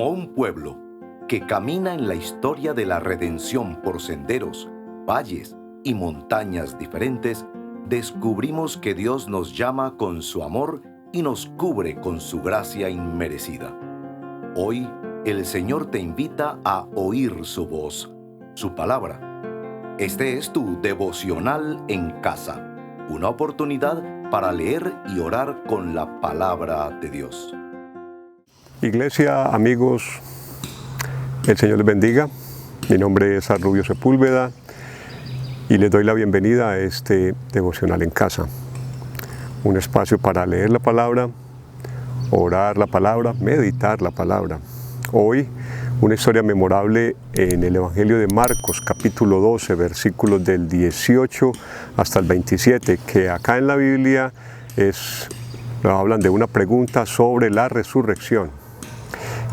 Como un pueblo que camina en la historia de la redención por senderos, valles y montañas diferentes, descubrimos que Dios nos llama con su amor y nos cubre con su gracia inmerecida. Hoy, el Señor te invita a oír su voz, su palabra. Este es tu devocional en casa, una oportunidad para leer y orar con la palabra de Dios. Iglesia, amigos, el Señor les bendiga. Mi nombre es Arrubio Sepúlveda y les doy la bienvenida a este devocional en casa. Un espacio para leer la palabra, orar la palabra, meditar la palabra. Hoy, una historia memorable en el Evangelio de Marcos, capítulo 12, versículos del 18 hasta el 27, que acá en la Biblia hablan de una pregunta sobre la resurrección.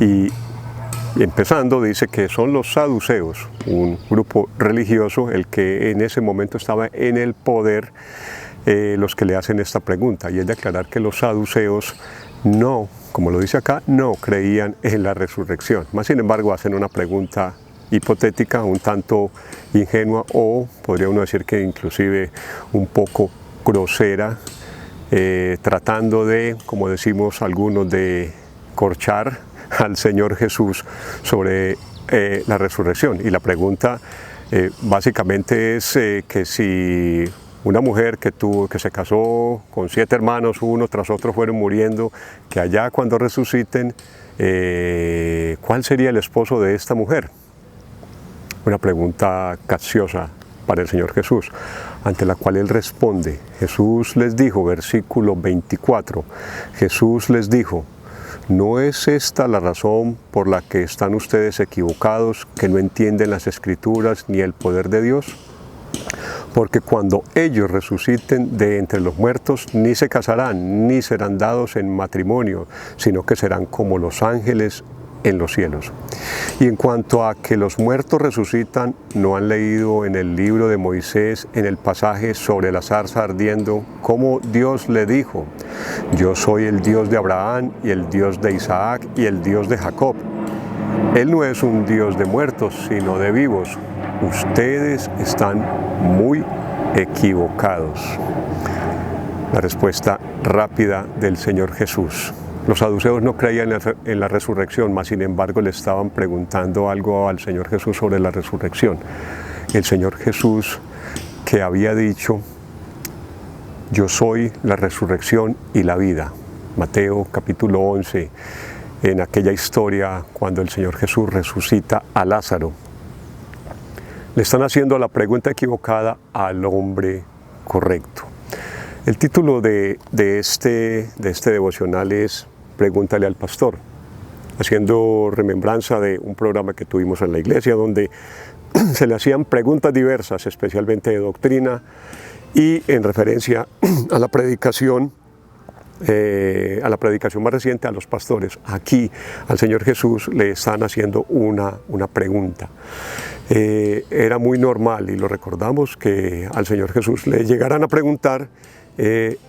Y empezando dice que son los saduceos, un grupo religioso, el que en ese momento estaba en el poder, los que le hacen esta pregunta. Y es de aclarar que los saduceos no, como lo dice acá, no creían en la resurrección. Más sin embargo hacen una pregunta hipotética, un tanto ingenua o podría uno decir que inclusive un poco grosera, tratando de, como decimos algunos, de corchar al Señor Jesús sobre la resurrección. Y la pregunta básicamente es que si una mujer que se casó con 7 hermanos, uno tras otro fueron muriendo, que allá cuando resuciten, ¿cuál sería el esposo de esta mujer? Una pregunta capciosa para el Señor Jesús, ante la cual Él responde. Jesús les dijo, versículo 24, Jesús les dijo: ¿no es esta la razón por la que están ustedes equivocados, que no entienden las Escrituras ni el poder de Dios? Porque cuando ellos resuciten de entre los muertos, ni se casarán, ni serán dados en matrimonio, sino que serán como los ángeles en los cielos. Y en cuanto a que los muertos resucitan, ¿no han leído en el libro de Moisés, en el pasaje sobre la zarza ardiendo, cómo Dios le dijo: yo soy el Dios de Abraham y el Dios de Isaac y el Dios de Jacob? Él no es un Dios de muertos, sino de vivos. Ustedes están muy equivocados. La respuesta rápida del Señor Jesús. Los saduceos no creían en la resurrección, mas sin embargo le estaban preguntando algo al Señor Jesús sobre la resurrección. El Señor Jesús, que había dicho: yo soy la resurrección y la vida. Mateo capítulo 11, en aquella historia cuando el Señor Jesús resucita a Lázaro. Le están haciendo la pregunta equivocada al hombre correcto. El título de este devocional es Pregúntale al pastor, haciendo remembranza de un programa que tuvimos en la iglesia donde se le hacían preguntas diversas, especialmente de doctrina, y en referencia a la predicación más reciente a los pastores. Aquí al Señor Jesús le están haciendo una pregunta. Era muy normal, y lo recordamos, que al Señor Jesús le llegaran a preguntar,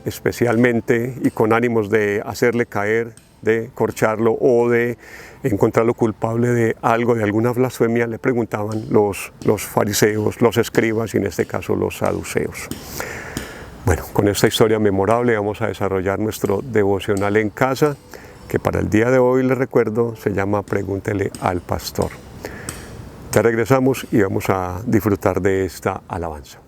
especialmente y con ánimos de hacerle caer, de corcharlo o de encontrarlo culpable de algo, de alguna blasfemia, le preguntaban los fariseos, los escribas y en este caso los saduceos. Bueno, con esta historia memorable vamos a desarrollar nuestro devocional en casa, que para el día de hoy, les recuerdo, se llama Pregúntele al pastor. Ya regresamos y vamos a disfrutar de esta alabanza.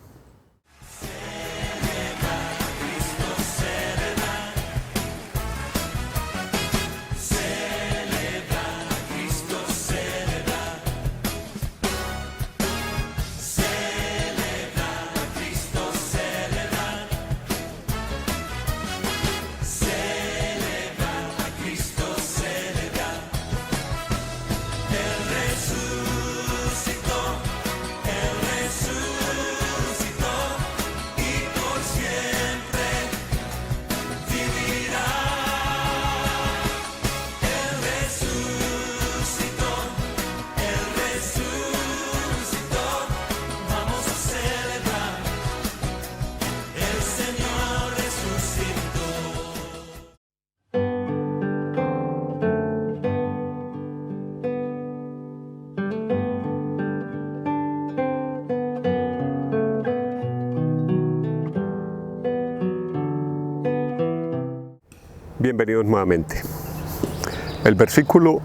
Bienvenidos nuevamente. El versículo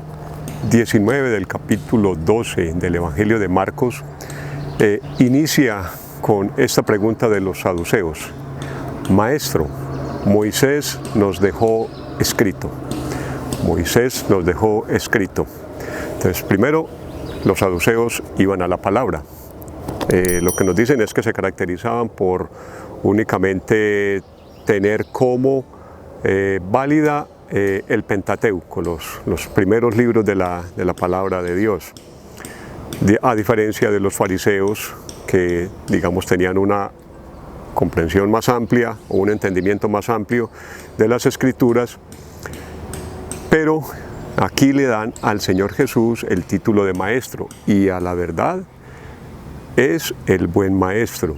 19 del capítulo 12 del Evangelio de Marcos inicia con esta pregunta de los saduceos. Maestro, Moisés nos dejó escrito. Moisés nos dejó escrito. Entonces, primero, los saduceos iban a la palabra. Lo que nos dicen es que se caracterizaban por únicamente tener como válida el Pentateuco, los primeros libros de la palabra de Dios, a diferencia de los fariseos que, digamos, tenían una comprensión más amplia o un entendimiento más amplio de las Escrituras, pero aquí le dan al Señor Jesús el título de maestro, y a la verdad es el buen maestro.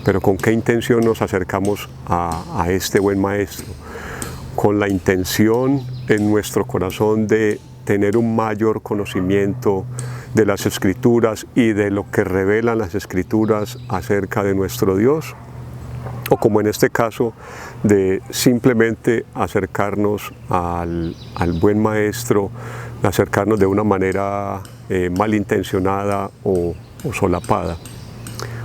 Pero ¿con qué intención nos acercamos a este buen maestro? Con la intención en nuestro corazón de tener un mayor conocimiento de las Escrituras y de lo que revelan las Escrituras acerca de nuestro Dios, o como en este caso, de simplemente acercarnos al buen maestro, acercarnos de una manera malintencionada o solapada.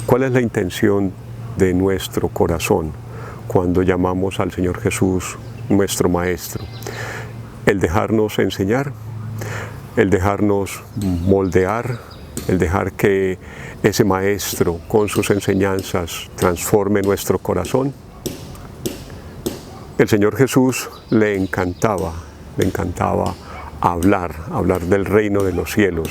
¿Cuál es la intención de nuestro corazón cuando llamamos al Señor Jesús nuestro Maestro? El dejarnos enseñar, el dejarnos moldear, el dejar que ese Maestro con sus enseñanzas transforme nuestro corazón. El Señor Jesús le encantaba hablar del reino de los cielos,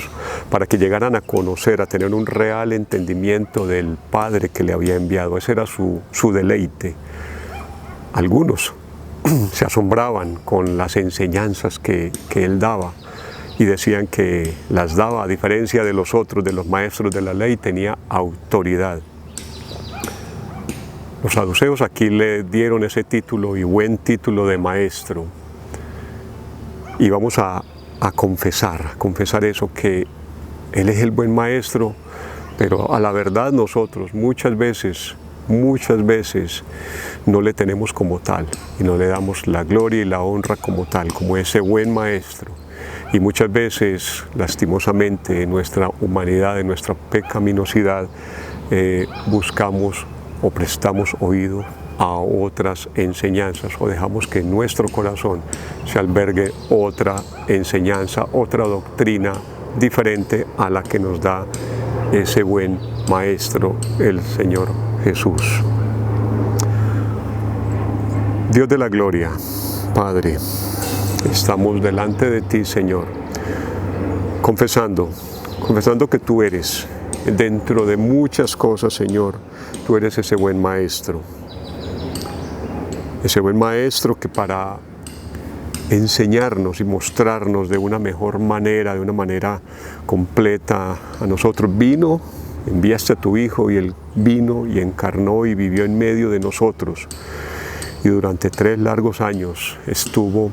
para que llegaran a conocer, a tener un real entendimiento del Padre que le había enviado. Ese era su deleite. Algunos se asombraban con las enseñanzas que él daba y decían que las daba, a diferencia de los otros, de los maestros de la ley, tenía autoridad. Los saduceos aquí le dieron ese título, y buen título, de maestro. Y vamos a confesar eso, que Él es el buen maestro, pero a la verdad nosotros muchas veces no le tenemos como tal, y no le damos la gloria y la honra como tal, como ese buen maestro. Y muchas veces, lastimosamente, en nuestra humanidad, en nuestra pecaminosidad, buscamos o prestamos oído a otras enseñanzas, o dejamos que en nuestro corazón se albergue otra enseñanza, otra doctrina diferente a la que nos da ese buen maestro, el Señor Jesús. Dios de la gloria, Padre, estamos delante de ti, Señor, confesando que tú eres, dentro de muchas cosas, Señor, tú eres ese buen maestro. Ese buen maestro que para enseñarnos y mostrarnos de una mejor manera, de una manera completa a nosotros, enviaste a tu Hijo, y Él vino y encarnó y vivió en medio de nosotros. Y durante 3 largos años estuvo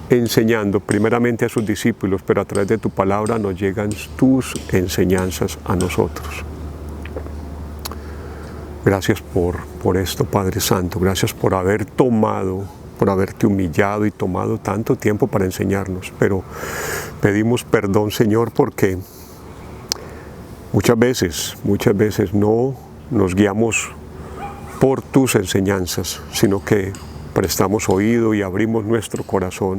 enseñando primeramente a sus discípulos, pero a través de tu palabra nos llegan tus enseñanzas a nosotros. Gracias por esto, Padre Santo. Gracias por haberte humillado y tomado tanto tiempo para enseñarnos. Pero pedimos perdón, Señor, porque muchas veces no nos guiamos por tus enseñanzas, sino que prestamos oído y abrimos nuestro corazón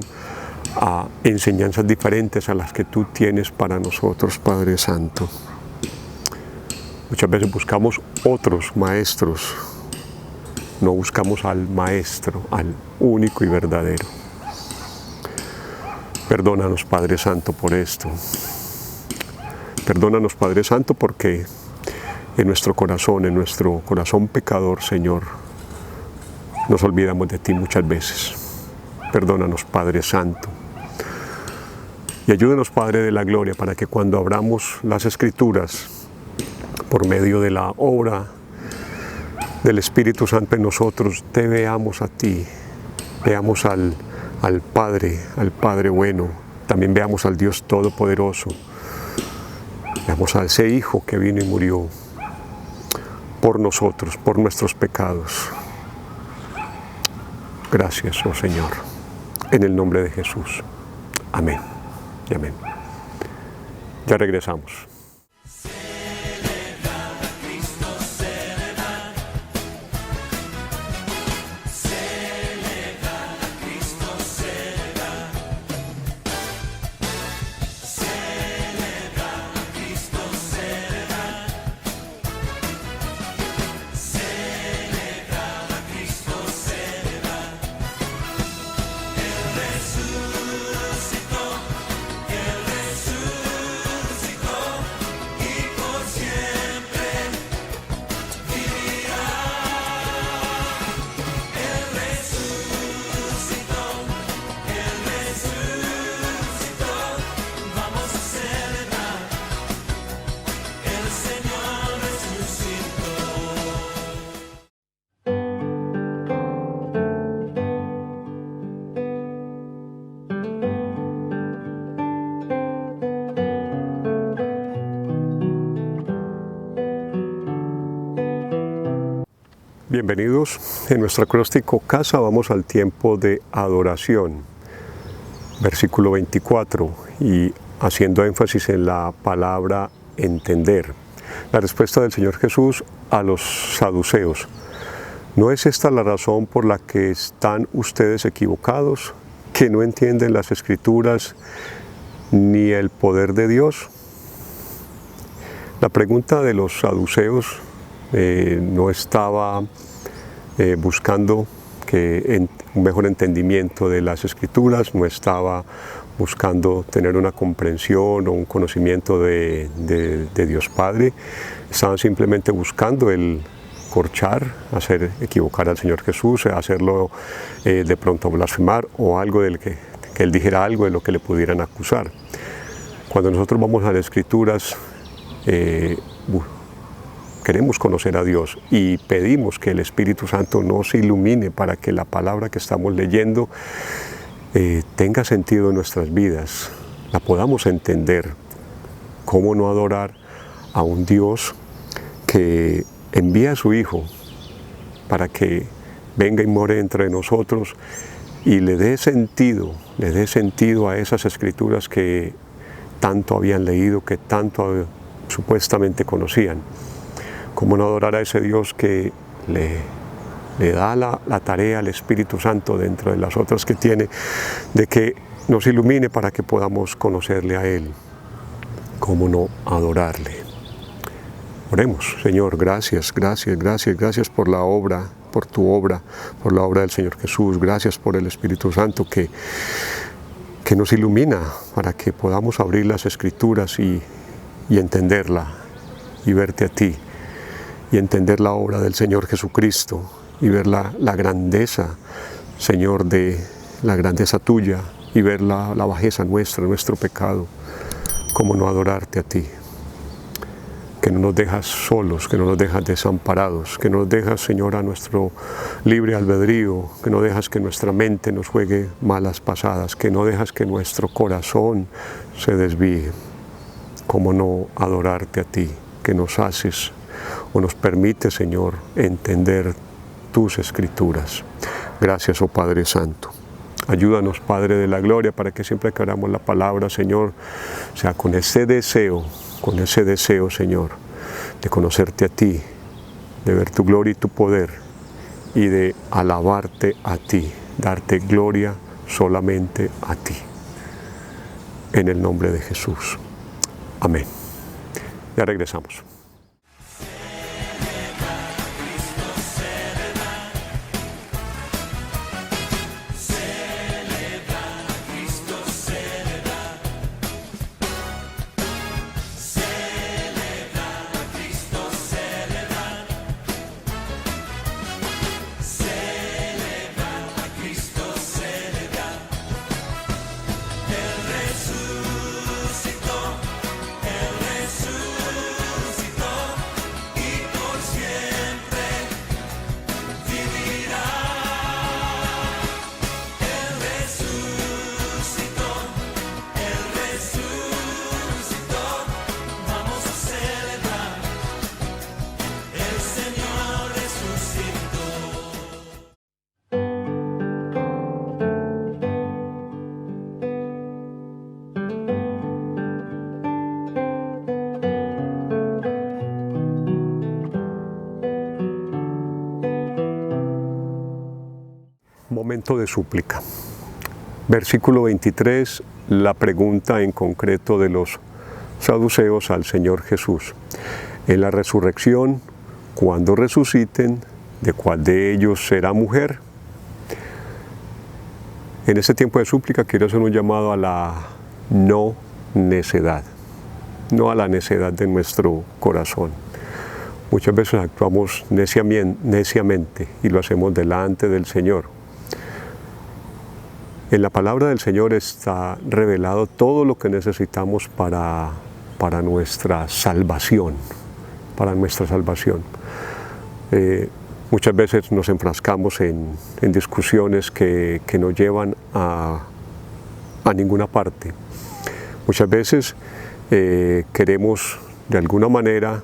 a enseñanzas diferentes a las que tú tienes para nosotros, Padre Santo. Muchas veces buscamos otros maestros, no buscamos al Maestro, al único y verdadero. Perdónanos, Padre Santo, por esto. Perdónanos, Padre Santo, porque en nuestro corazón pecador, Señor, nos olvidamos de ti muchas veces. Perdónanos, Padre Santo. Y ayúdanos, Padre de la gloria, para que cuando abramos las Escrituras, por medio de la obra del Espíritu Santo en nosotros, te veamos a ti, veamos al Padre bueno, también veamos al Dios Todopoderoso, veamos a ese Hijo que vino y murió por nosotros, por nuestros pecados. Gracias, oh Señor. En el nombre de Jesús. Amén y amén. Ya regresamos. Bienvenidos. En nuestro acróstico Casa vamos al tiempo de adoración, versículo 24, y haciendo énfasis en la palabra entender. La respuesta del Señor Jesús a los saduceos: ¿no es esta la razón por la que están ustedes equivocados, que no entienden las Escrituras ni el poder de Dios? La pregunta de los saduceos no estaba buscando un mejor entendimiento de las Escrituras, no estaba buscando tener una comprensión o un conocimiento de Dios Padre. Estaban simplemente buscando el corchar, hacer equivocar al Señor Jesús, hacerlo de pronto blasfemar o algo que Él dijera algo de lo que le pudieran acusar. Cuando nosotros vamos a las Escrituras, queremos conocer a Dios y pedimos que el Espíritu Santo nos ilumine para que la palabra que estamos leyendo tenga sentido en nuestras vidas, la podamos entender. ¿Cómo no adorar a un Dios que envía a su Hijo para que venga y more entre nosotros y le dé sentido a esas Escrituras que tanto habían leído, que tanto supuestamente conocían? ¿Cómo no adorar a ese Dios que le da la tarea al Espíritu Santo, dentro de las otras que tiene, de que nos ilumine para que podamos conocerle a Él? ¿Cómo no adorarle? Oremos. Señor, gracias por la obra, por tu obra, por la obra del Señor Jesús. Gracias por el Espíritu Santo que nos ilumina para que podamos abrir las Escrituras y entenderla y verte a ti, y entender la obra del Señor Jesucristo y ver la grandeza, Señor, de la grandeza tuya, y ver la bajeza nuestra, nuestro pecado. Cómo no adorarte a ti, que no nos dejas solos, que no nos dejas desamparados, que no nos dejas, Señor, a nuestro libre albedrío, que no dejas que nuestra mente nos juegue malas pasadas, que no dejas que nuestro corazón se desvíe. Cómo no adorarte a ti, que nos haces o nos permite, Señor, entender tus Escrituras. Gracias, oh Padre Santo. Ayúdanos, Padre de la Gloria, para que siempre que oramos la palabra, Señor, sea con ese deseo, Señor, de conocerte a ti, de ver tu gloria y tu poder, y de alabarte a ti, darte gloria solamente a ti. En el nombre de Jesús. Amén. Ya regresamos. momento de súplica. Versículo 23, la pregunta en concreto de los saduceos al Señor Jesús. En la resurrección, cuando resuciten, ¿de cuál de ellos será mujer? En este tiempo de súplica quiero hacer un llamado a la no necedad, no a la necedad de nuestro corazón. Muchas veces actuamos neciamente y lo hacemos delante del Señor. En la palabra del Señor está revelado todo lo que necesitamos para nuestra salvación, muchas veces nos enfrascamos en discusiones que no llevan a ninguna parte. Muchas veces queremos de alguna manera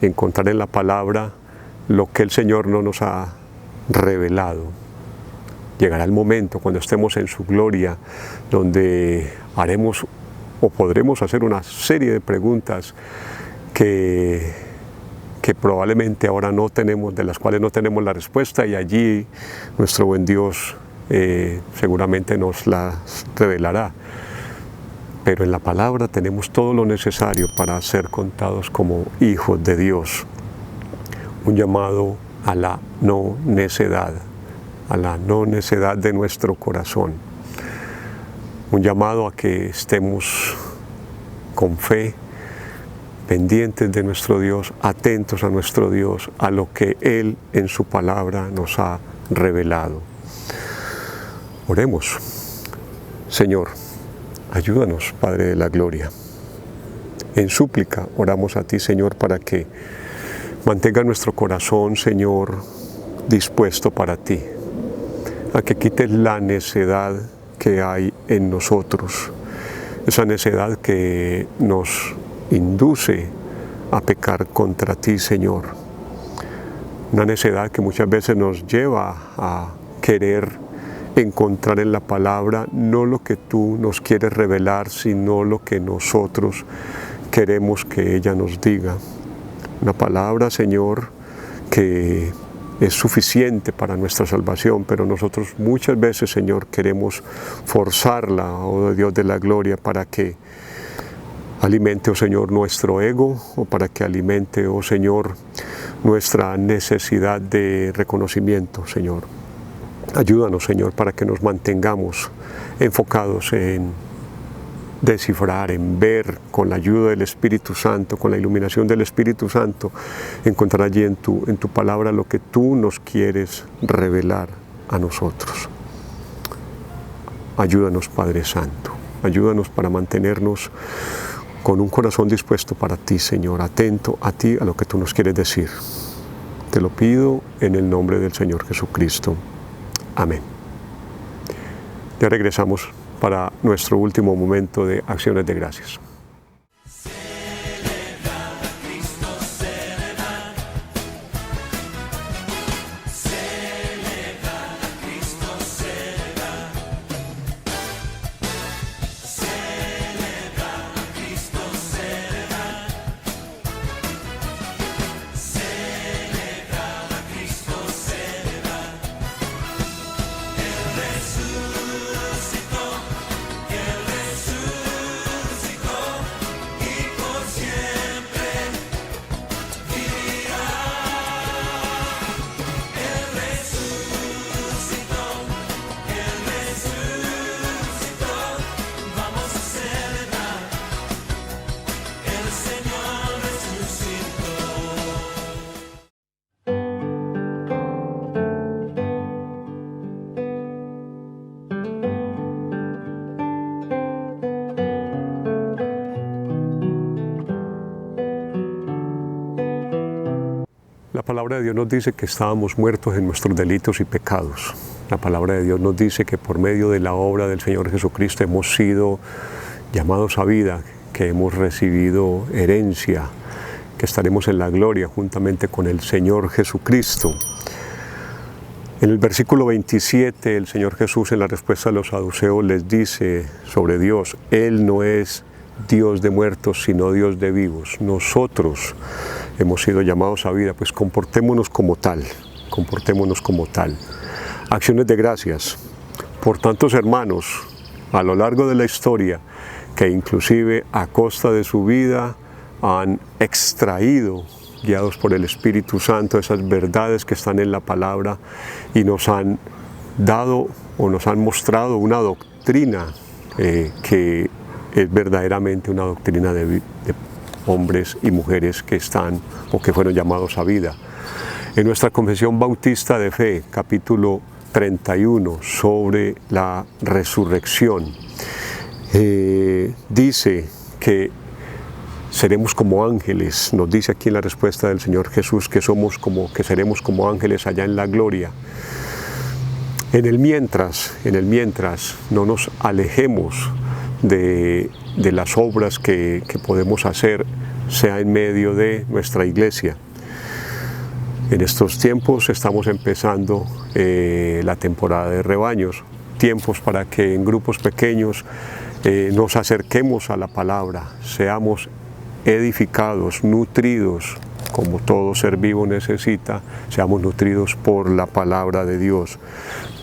encontrar en la palabra lo que el Señor no nos ha revelado. Llegará el momento cuando estemos en su gloria, donde haremos o podremos hacer una serie de preguntas que probablemente ahora no tenemos, de las cuales no tenemos la respuesta, y allí nuestro buen Dios seguramente nos las revelará. Pero en la palabra tenemos todo lo necesario para ser contados como hijos de Dios. Un llamado a la no necedad de nuestro corazón. Un llamado a que estemos con fe, pendientes de nuestro Dios, atentos a nuestro Dios, a lo que Él en su palabra nos ha revelado. Oremos. Señor, ayúdanos, Padre de la Gloria. En súplica oramos a ti, Señor, para que mantenga nuestro corazón, Señor, dispuesto para ti, a que quites la necedad que hay en nosotros, esa necedad que nos induce a pecar contra ti, Señor. Una necedad que muchas veces nos lleva a querer encontrar en la palabra no lo que tú nos quieres revelar, sino lo que nosotros queremos que ella nos diga. Una palabra, Señor, que es suficiente para nuestra salvación, pero nosotros muchas veces, Señor, queremos forzarla, oh Dios de la gloria, para que alimente, oh Señor, nuestro ego, o para que alimente, oh Señor, nuestra necesidad de reconocimiento, Señor. Ayúdanos, Señor, para que nos mantengamos enfocados en descifrar, en ver con la ayuda del Espíritu Santo, con la iluminación del Espíritu Santo, encontrar allí en tu palabra lo que tú nos quieres revelar a nosotros. Ayúdanos, Padre Santo, ayúdanos para mantenernos con un corazón dispuesto para ti, Señor, atento a ti, a lo que tú nos quieres decir. Te lo pido en el nombre del Señor Jesucristo. Amén. Ya regresamos para nuestro último momento de acciones de gracias. La palabra de Dios nos dice que estábamos muertos en nuestros delitos y pecados. La palabra de Dios nos dice que por medio de la obra del Señor Jesucristo hemos sido llamados a vida, que hemos recibido herencia, que estaremos en la gloria juntamente con el Señor Jesucristo. En el versículo 27, el Señor Jesús, en la respuesta a los saduceos, les dice sobre Dios: Él no es Dios de muertos, sino Dios de vivos. Nosotros hemos sido llamados a vida, pues comportémonos como tal, acciones de gracias por tantos hermanos a lo largo de la historia que inclusive a costa de su vida han extraído, guiados por el Espíritu Santo, esas verdades que están en la palabra y nos han dado o nos han mostrado una doctrina que es verdaderamente una doctrina de hombres y mujeres que están o que fueron llamados a vida. En nuestra Confesión Bautista de Fe, capítulo 31, sobre la resurrección, dice que seremos como ángeles. Nos dice aquí en la respuesta del Señor Jesús que seremos como ángeles allá en la gloria. En el mientras no nos alejemos de las obras que podemos hacer, sea en medio de nuestra iglesia. En estos tiempos estamos empezando la temporada de rebaños, tiempos para que en grupos pequeños nos acerquemos a la palabra, seamos edificados, nutridos, como todo ser vivo necesita, seamos nutridos por la palabra de Dios.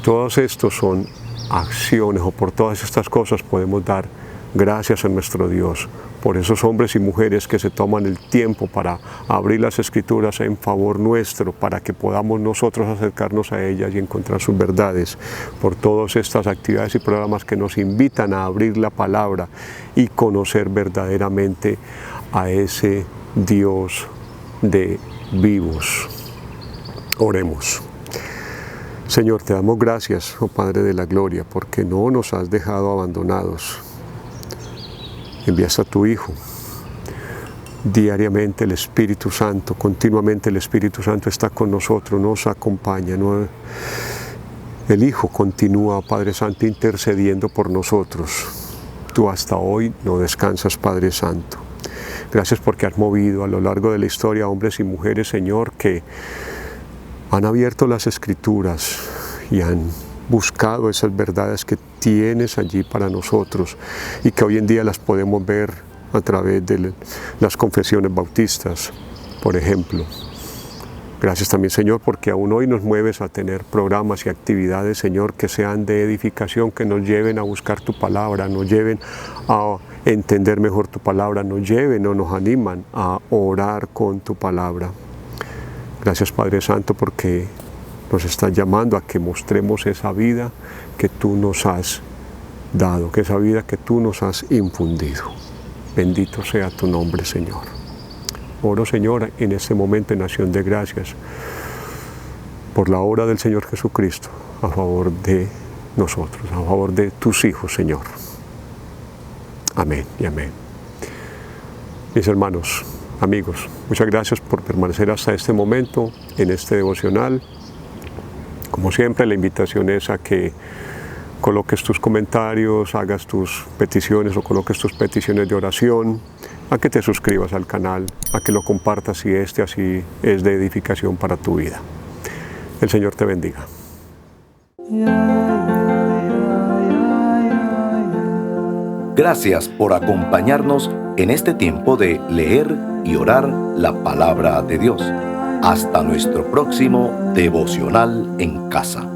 Todos estos son acciones, o por todas estas cosas podemos dar gracias a nuestro Dios, por esos hombres y mujeres que se toman el tiempo para abrir las Escrituras en favor nuestro, para que podamos nosotros acercarnos a ellas y encontrar sus verdades, por todas estas actividades y programas que nos invitan a abrir la palabra y conocer verdaderamente a ese Dios de vivos. Oremos. Señor, te damos gracias, oh Padre de la Gloria, porque no nos has dejado abandonados. Envías a tu Hijo. Diariamente el Espíritu Santo, continuamente el Espíritu Santo está con nosotros, nos acompaña. El Hijo continúa, Padre Santo, intercediendo por nosotros. Tú hasta hoy no descansas, Padre Santo. Gracias porque has movido a lo largo de la historia a hombres y mujeres, Señor, que han abierto las Escrituras y han buscado esas verdades que tienes allí para nosotros y que hoy en día las podemos ver a través de las confesiones bautistas, por ejemplo. Gracias también, Señor, porque aún hoy nos mueves a tener programas y actividades, Señor, que sean de edificación, que nos lleven a buscar tu palabra, nos lleven a entender mejor tu palabra, nos lleven o nos animan a orar con tu palabra. Gracias, Padre Santo, porque nos estás llamando a que mostremos esa vida que tú nos has dado, que esa vida que tú nos has infundido. Bendito sea tu nombre, Señor. Oro, Señor, en este momento en acción de gracias por la obra del Señor Jesucristo a favor de nosotros, a favor de tus hijos, Señor. Amén y amén. Mis hermanos, amigos, muchas gracias por permanecer hasta este momento en este devocional. Como siempre, la invitación es a que coloques tus comentarios, hagas tus peticiones o coloques tus peticiones de oración, a que te suscribas al canal, a que lo compartas si así es de edificación para tu vida. El Señor te bendiga. Gracias por acompañarnos en este tiempo de leer y orar la palabra de Dios. Hasta nuestro próximo devocional en casa.